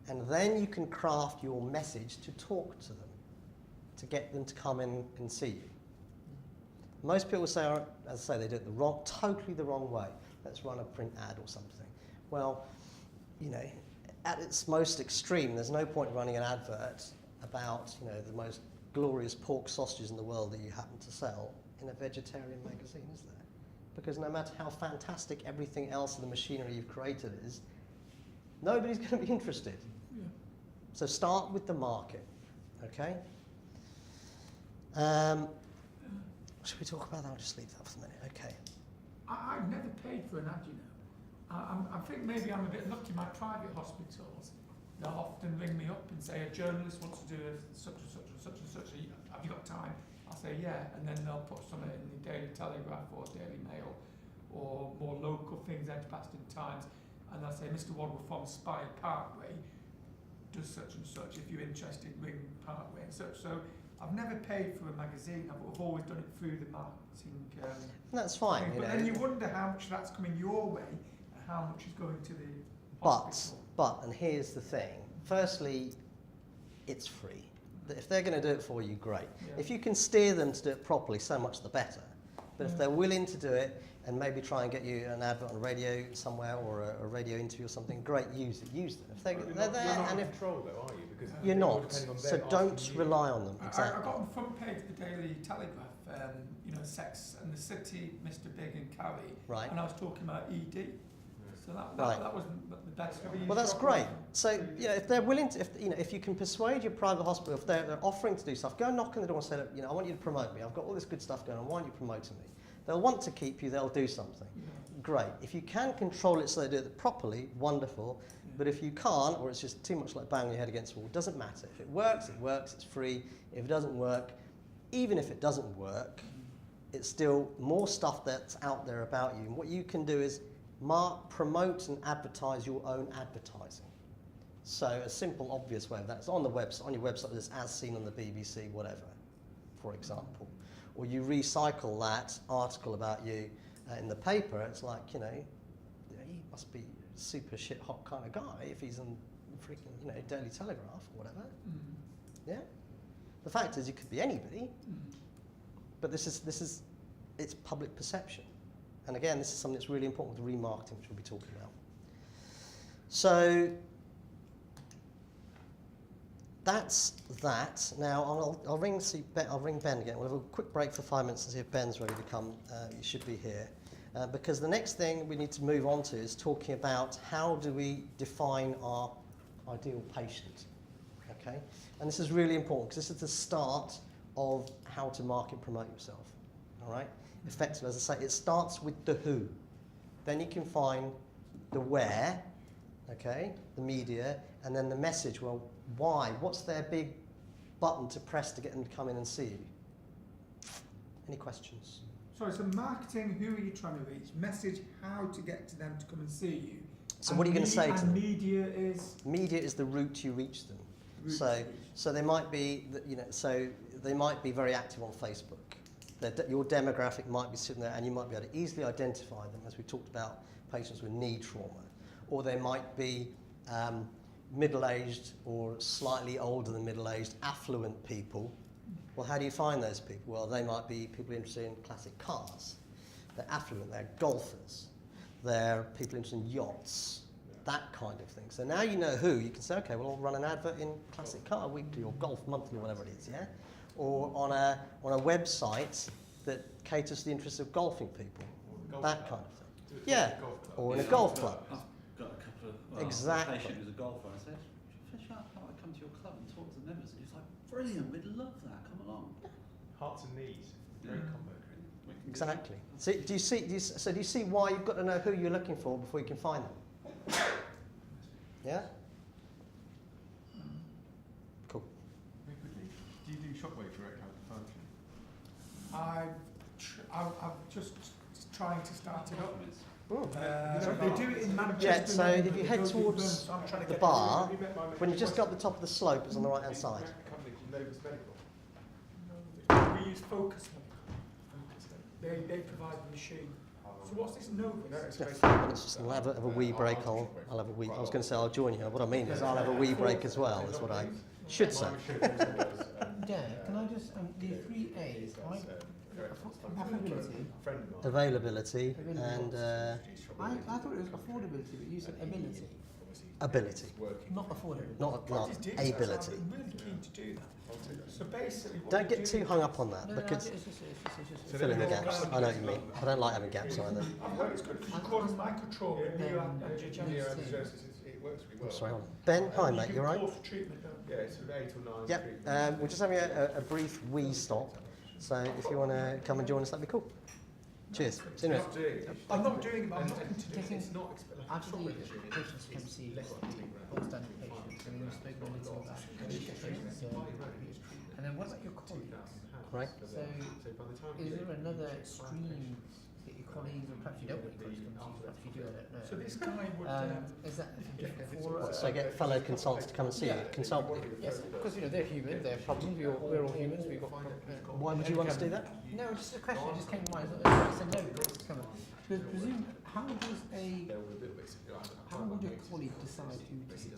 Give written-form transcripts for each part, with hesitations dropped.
And then you can craft your message to talk to them, to get them to come in and see you. Most people say, as I say, they do it totally the wrong way. Let's run a print ad or something. Well, you know, at its most extreme, there's no point running an advert about, you know, the most glorious pork sausages in the world that you happen to sell in a vegetarian magazine, is there? Because no matter how fantastic everything else in the machinery you've created is, nobody's going to be interested. Yeah. So start with the market, okay? Should we talk about that? I'll just leave that for a minute, okay. I've never paid for an ad, you know. I think maybe I'm a bit lucky. My private hospitals, they'll often ring me up and say, a journalist wants to do such and such and such and such. Have you got time? I'll say, yeah. And then they'll put something in the Daily Telegraph or Daily Mail or more local things, Edgbaston Times. And they'll say, Mr. Wadwell from Spire Parkway does such and such. If you're interested, ring Parkway and such. So I've never paid for a magazine. I've always done it through the marketing. That's fine. But then you wonder how much that's coming your way and how much is going to the hospital. But, and here's the thing. Firstly, it's free. If they're going to do it for you, great. Yeah. If you can steer them to do it properly, so much the better. But if they're willing to do it and maybe try and get you an advert on radio somewhere or a radio interview or something, great, use it, use them. If they're there, you're not and in if control though, are you? Because you're not, so don't asking you. rely on them. Exactly. I got on the front page of the Daily Telegraph, you know, Sex and the City, Mr. Big and Carrie, Right. and I was talking about ED. So that wasn't the best. Well, that's great. So, you know, if they're willing to, if you can persuade your private hospital, if they're offering to do stuff, go and knock on the door and say, look, you know, I want you to promote me. I've got all this good stuff going on. Why aren't you promoting me? They'll want to keep you. They'll do something. Yeah. Great. If you can control it so they do it properly, wonderful. Yeah. But if you can't, or it's just too much like banging your head against the wall, it doesn't matter. If it works, it works. It's free. If it doesn't work, even if it doesn't work, it's still more stuff that's out there about you. And what you can do is promote and advertise your own advertising. So a simple, obvious way of that is on the website, on your website, there's as seen on the BBC, whatever, for example. Or you recycle that article about you in the paper. It's like, you know, he must be a super shit hot kind of guy if he's in freaking, you know, Daily Telegraph or whatever. Yeah. The fact is, you could be anybody, but this is it's public perception. And again, this is something that's really important with remarketing, which we'll be talking about. So that's that. Now I'll ring Ben again. We'll have a quick break for 5 minutes and see if Ben's ready to come. He should be here. Because the next thing we need to move on to is talking about how do we define our ideal patient. Okay? And this is really important because this is the start of how to market promote yourself. All right? Effectively, as I say, it starts with the who. Then you can find the where, okay, the media, and then the message. Well, why? What's their big button to press to get them to come in and see you? Any questions? Sorry, so marketing, who are you trying to reach? Message, how to get to them to come and see you. So and what are you going to say to them? Media is? Media is the route you reach them. So they might be, you know, so they might be very active on Facebook. Your demographic might be sitting there and you might be able to easily identify them, as we talked about patients with knee trauma. Or they might be middle-aged or slightly older than middle-aged, affluent people. Well, how do you find those people? Well, they might be people interested in classic cars. They're affluent, they're golfers. They're people interested in yachts, that kind of thing. So now you know who, you can say, okay, well, I'll run an advert in Classic Car Weekly or Golf Monthly or whatever it is, yeah? Or on a website that caters to the interests of golfing people, that kind of thing. Yeah, or in a golf club. I've got a couple of Exactly. a patient who's a golfer. I said, fish out, how I come to your club and talk to the members. And he's like, brilliant, we'd love that. Come along. Hearts and knees, very combo. Exactly. So do you see why you've got to know who you're looking for before you can find them? Yeah. Cool. Very quickly, do you do shockwave for erectile dysfunction? I'm just trying to start it up. Ooh. They do it in Manchester. Yeah, so if you head towards so I'm trying to the get bar, Have you met my when you just got to the top of the slope, it's on the right-hand side. company called Novus Medical. We use Focus. They provide the machine. So what's this Novus? Yeah, 5 minutes. Just I'll have a wee break. I'll have a wee. I was going to say I'll join you. What I mean is I'll have a wee break as well. Is what I should say. Yeah, can I just, the 3 A's, right? Affordability. Availability and I thought it was affordability, but you said ability, ability, not affordability. not What is this? ability. I'm really keen to do that. So basically, what Don't we get do- too hung up on that No, because it's just fill in the gaps. I know what you mean. I don't like having gaps either. I've heard it's good because you cause microtrauma in the I'm sorry. Hold on. Ben, hi mate. You all right? Course of treatment, don't you? Yeah, it's sort of 8 or 9. Yep. We're just having a brief wee stop. So if you want to come and join us, that'd be cool. Cheers. See you in a minute. I'm not doing it, but I'm looking to do it. Taking- It's not I believe that patients can see gold standard patients, and we've spoken a little about patients, and then what about your colleagues? Right. So, is there another stream that your colleagues, or perhaps you don't want your colleagues to come to, perhaps you do, I don't know. So this guy would. Is that a different forum? What, so get fellow consultants to come and see you, consult with you. Yes, because they're human, they're problems, we're all humans, we've got Why would you want us to do that? No, just a question, it just came to mind, it's a no, it's coming. But presume, how would a colleague decide who to see?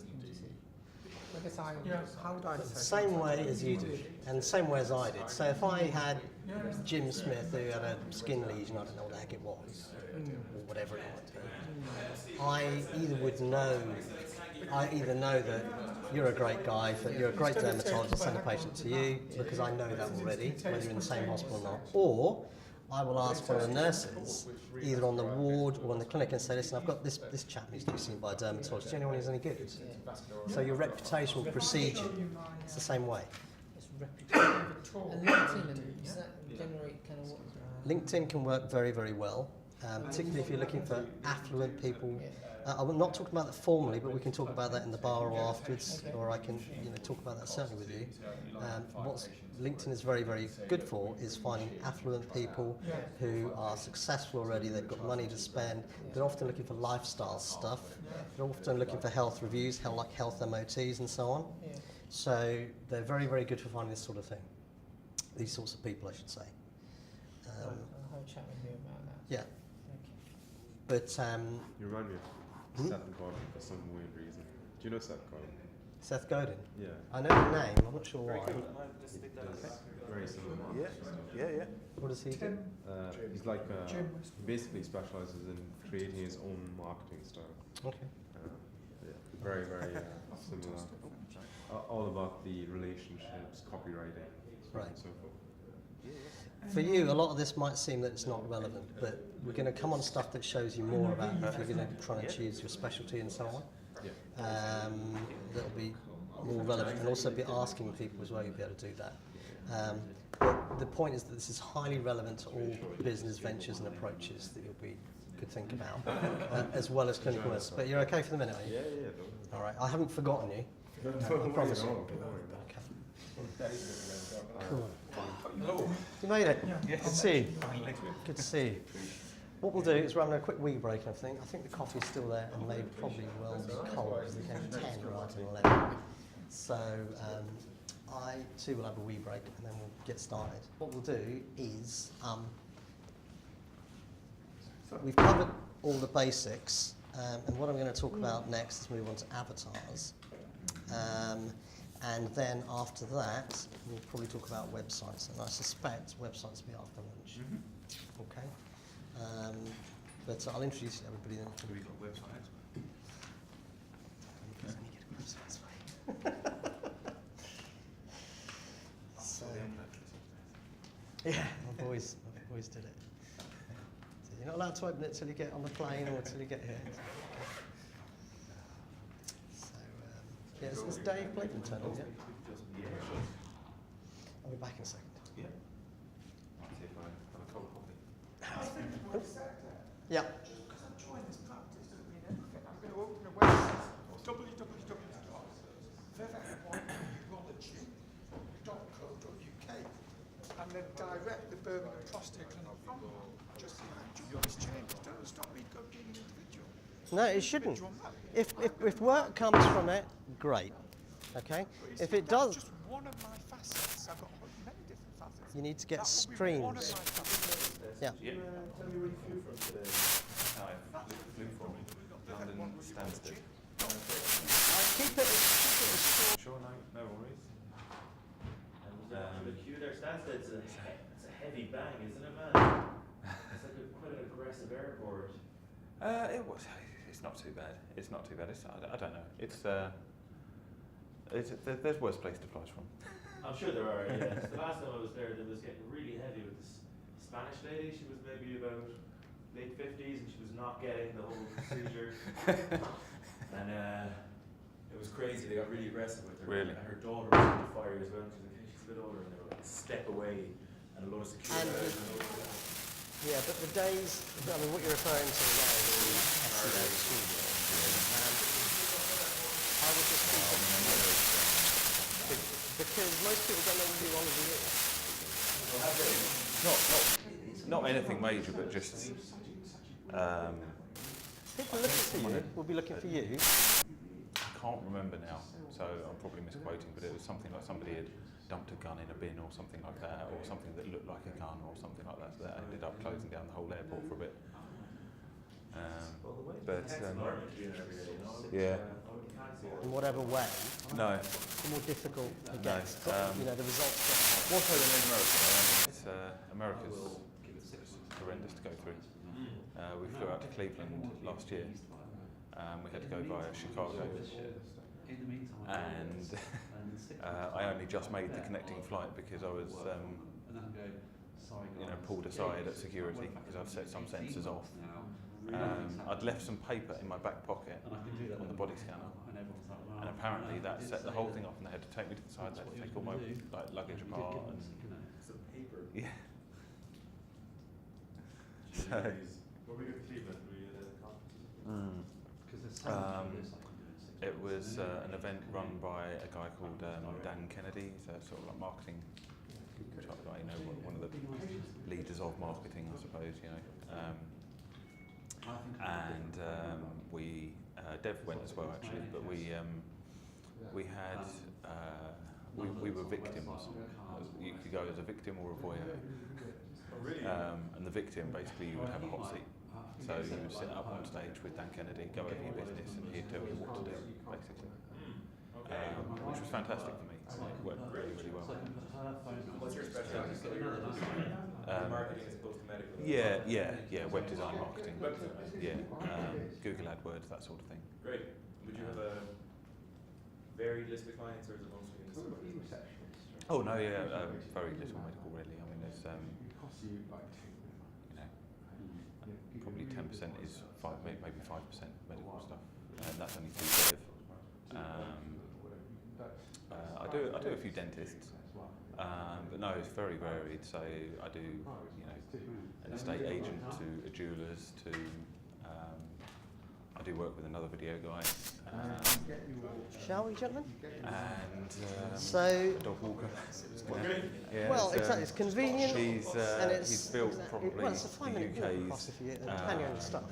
I guess how would I decide? Same way as you do, and the same way as I did. So if I had Jim Smith who had a skin lesion, I don't know what the heck it was, or whatever it might be, I either know that you're a great guy, that you're a great dermatologist, send a patient to you, because I know that already, whether you're in the same hospital or not, or I will ask one of the nurses, either on the ward or in the clinic, and say, listen, I've got this chap needs to be seen by a dermatologist. Anyone who's any good? So your reputation will precede you. It's the same way. It's reputation. And LinkedIn, and does that generate kind of what? LinkedIn can work very, very well, particularly if you're looking for affluent people. I will not talk about that formally, but we can talk about that in the bar or afterwards, or I can talk about that certainly with you. What LinkedIn is very, very good for is finding affluent people who are successful already, they've got money to spend, they're often looking for lifestyle stuff, they're often looking for health reviews, like health MOTs and so on. So they're very, very good for finding this sort of thing. These sorts of people, I should say. I'll have a chat with you about that. Yeah. Okay. But You remind me of Seth Godin for some weird reason. Do you know Seth Godin? Seth Godin, Yeah. I know the name, I'm not sure why. Does very similar. Yeah. What does he do? He's like he basically specializes in creating his own marketing style. Okay. Yeah, very similar. All about the relationships, copywriting, so on Right. and so forth. For you, a lot of this might seem that it's not relevant, but we're going to come on stuff that shows you more about if you're going to try and choose your specialty and so on. Yeah. That'll be more relevant, and also be asking people as well. You'll be able to do that. But the point is that this is highly relevant to all business ventures and approaches that could think about, as well as clinical nurse. But you're okay for the minute, are you? Yeah. All right. I haven't forgotten you. I promise you. Okay. Cool. You made it. Good to see you. Good to see you. What we'll do is we're having a quick wee break, I think. I think the coffee's still there and may probably well be cold because they came at 10 rather than 11. So I too will have a wee break and then we'll get started. What we'll do is we've covered all the basics and what I'm going to talk about next is move on to avatars. And then after that, we'll probably talk about websites, and I suspect websites will be after lunch. Okay. But I'll introduce everybody then. We've got websites. Let me get a website. So, yeah, my boys did it. So you're not allowed to open it till you get on the plane or till you get here. Yeah, is Dave Blakeman turned on yet? I'll be back in a second. Yeah. I'll see if I have a cold coffee. I think what you said there, Yeah. just because I'm joined this practice doesn't mean anything. I'm going to open a website, www.verveurology.co.uk, and then direct the Birmingham Prostate Clinic from just these changes. Don't stop me being an individual. No, it shouldn't. If work comes from it, great. Okay. If it does, Just one of my facets. I've got many different facets. you need to get That would be one of streams. my facets. Yeah. Tell me where you flew from today. I flew from London Stansted. Keep it as short. Sure, no worries. And the queue there, Stansted's it's a heavy bang, isn't it, man? It's like quite an aggressive airport. It's not too bad. It's not too bad. I don't know. There's worse place to fly from. I'm sure there are, yeah. The last time I was there, it was getting really heavy with this Spanish lady. She was maybe about late 50s and she was not getting the whole procedure. And it was crazy. They got really aggressive with her. Really? And her daughter was on fire as well. She's a bit older and they were like, step away and a lot of security. Yeah, but the days, I mean, what you're referring to now is the SEO studio. I would just keep it because most people don't know what you want to do. Not anything major, but just. People looking for you will be looking for you. I can't remember now, so I'm probably misquoting, but it was something like somebody had dumped a gun in a bin or something like that, or something that looked like a gun or something like that, so that ended up closing down the whole airport for a bit. Yeah. In whatever way, No. the more difficult it No, gets. The results get What happened in America? It's America's horrendous to go through. We flew out to Cleveland last year. We had to go via Chicago, and I only just made the connecting flight because I was, pulled aside at security because I've set some sensors off. I'd left some paper in my back pocket on the body scanner, and apparently that set the whole thing off, and they had to take me to the side, they had to take all my luggage apart, and Some paper. yeah. So, Where were you at Cleveland? Were you at the conference? it was an event run by a guy called Dan Kennedy. He's a sort of like marketing type guy, one of the leaders of marketing, I suppose, and we Dev went as well actually, but we had we were victims. You could go as a victim or a voyeur. Oh, really? And the victim, basically, you would have a hot seat. So you would sit up on stage with Dan Kennedy, go over your business, and he'd tell you what to do, basically. Which was fantastic for me. It worked really, really well. What's your specialty? Marketing as opposed to medical? Yeah, web design marketing. Web design. Yeah, Google AdWords, that sort of thing. Great. Would you have a varied list of clients, or is it mostly in the service? Oh no, yeah, very little medical really. I mean, there's probably 10% is maybe 5% medical stuff, and that's only through Dev. I do a few dentists, but no, it's very varied. So I do, an estate agent to a jeweller's to. I do work with another video guy. Shall we, gentlemen? And So, a dog walker. Yeah, well, exactly. It's convenient. And he's built probably well, it's a 5-minute walk the across UK's if you depending on your stuff.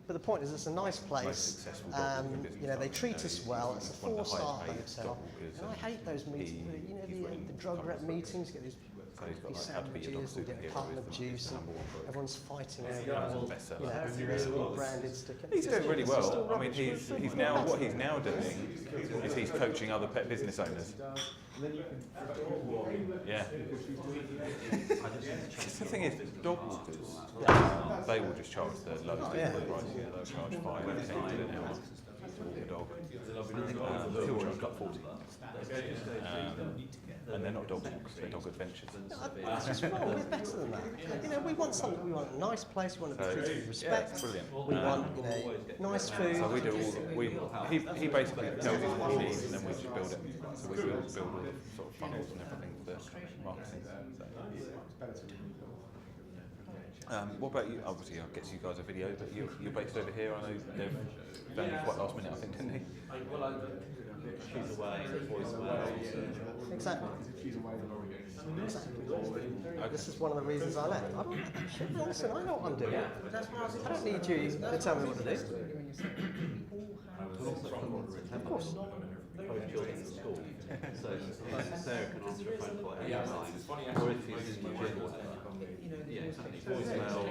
But the point is, it's a nice most place. successful dog walking business. They treat us well. It's a One of the 4-star highest paid hotel. dog walkers, And I hate those meetings. he's written The drug rep meetings. Get these So he's got coffee like how to be your dog sandwiches and get a superhero carton with of them, juice. And Campbell book. everyone's fighting Has he over got That all- was a bestseller. USB branded sticker. He's doing really It's just all well. I mean, rubbish. he's now what he's now doing is he's coaching other pet business owners. Yeah. Because the thing is, dog walkers, they will just charge the lowest possible price. They'll charge 5 or 10 quid an hour to walk a dog. He'll charge like 40. And they're not dog walks, they're dog adventures. That's just wrong. We're better than that. We want something. We want a nice place. We want to be treated with respect. It's brilliant. We want, nice food. So we do all. He basically tells us what he needs, and then we just build it. So we build all the sort of funnels and everything for the marketing. What about you? Obviously, I guess you guys are video, but you're based over here. I know Dev found you quite last minute, I think, didn't he? She's away, voice away. Exactly. This is one of the reasons I left. I don't, listen, I know what I'm doing. I don't need you to tell me what to do. Of course. both children in school. So Sarah can answer a phone call at any time. It's funny Or actually. if he's in the gym or whatever. You know, Yeah, exactly. Voicemail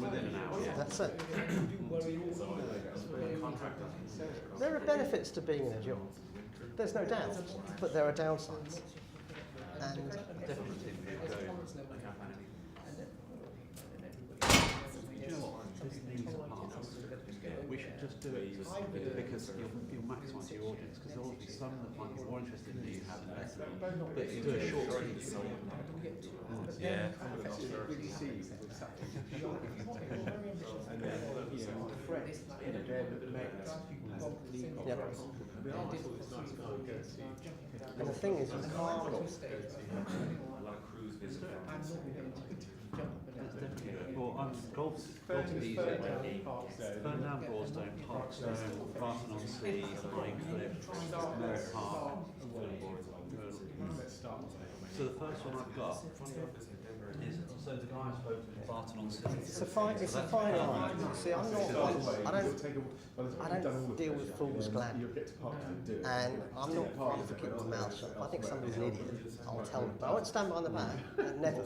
within an hour. Yeah. That's it. Contractor. There are benefits to being in a job. There's no doubt, but there are downsides. And Definitely go. Do you know what? This needs a part. We should just do it because you'll maximise your audience. Because there will be some that might be more interested in you having less than you. But you do a short piece. Yeah. Really see exactly. And then, you know, the threats in a job that makes Yep. And the thing is, you can't. A lot of cruise visits. Well, golf's easy. Ferndown, Broadstone, Parkstone, Barton-on-Sea, Highcliffe, Merritt Park. So the first one I've got is, so the guy I spoke to in Barton-on-Sea. It's a fine line. See, I'm not. I don't deal with fool's gladly, and I'm not one for keeping my mouth shut. If I think somebody's an idiot, I'll tell them. But I won't stand behind the back. Never.